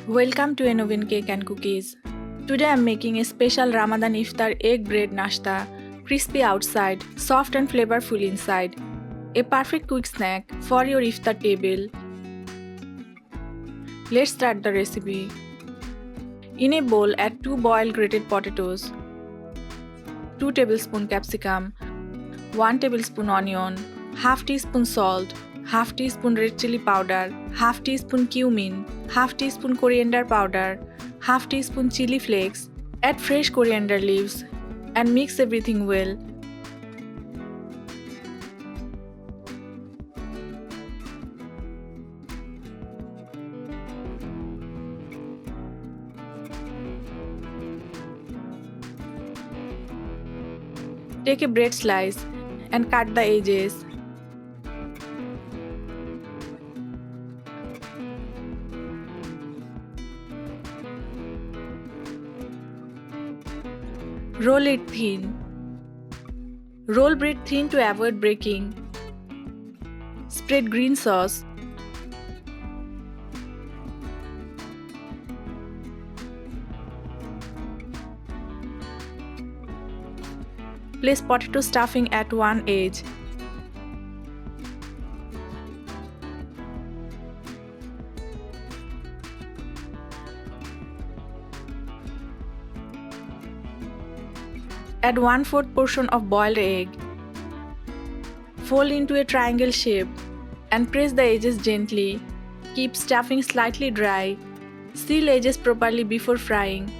Welcome to Oven Cake and Cookies. Today I am making a special Ramadan Iftar egg bread nashta, crispy outside, soft and flavorful inside. A perfect quick snack for your Iftar table. Let's start the recipe. In a bowl, add 2 boiled grated potatoes, 2 tablespoon capsicum, 1 tablespoon onion, half teaspoon salt, half teaspoon red chili powder, half teaspoon cumin, half teaspoon coriander powder, half teaspoon chili flakes. Add fresh coriander leaves and mix everything well. Take a bread slice and cut the edges. Roll it thin. Roll bread thin to avoid breaking. Spread green sauce. Place potato stuffing at one edge. Add 1/4 portion of boiled egg. Fold into a triangle shape and press the edges gently. Keep stuffing slightly dry. Seal edges properly before frying.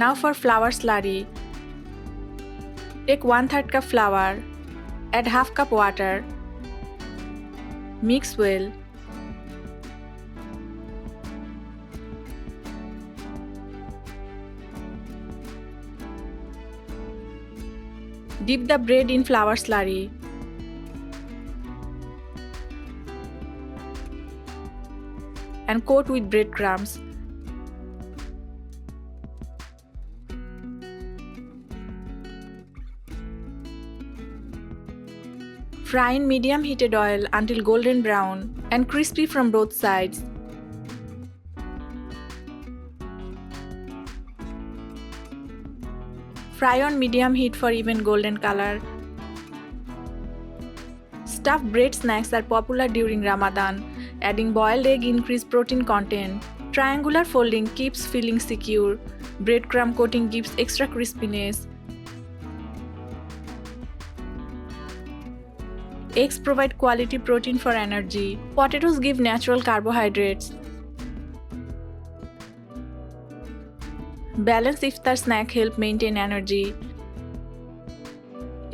Now for flour slurry. Take 1/3 cup flour. Add half cup water. Mix well. Dip the bread in flour slurry. And coat with breadcrumbs. Fry in medium heated oil until golden brown and crispy from both sides. Fry on medium heat for even golden color. Stuffed bread snacks are popular during Ramadan. Adding boiled egg increases protein content. Triangular folding keeps filling secure. Breadcrumb coating gives extra crispiness. Eggs provide quality protein for energy. Potatoes give natural carbohydrates. Balanced iftar snack help maintain energy.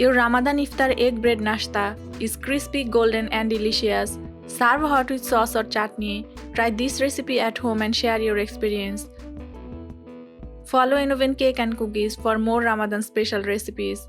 Your Ramadan iftar egg bread nashta is crispy, golden and delicious. Serve hot with sauce or chutney. Try this recipe at home and share your experience. Follow Oven Cake and Cookies for more Ramadan special recipes.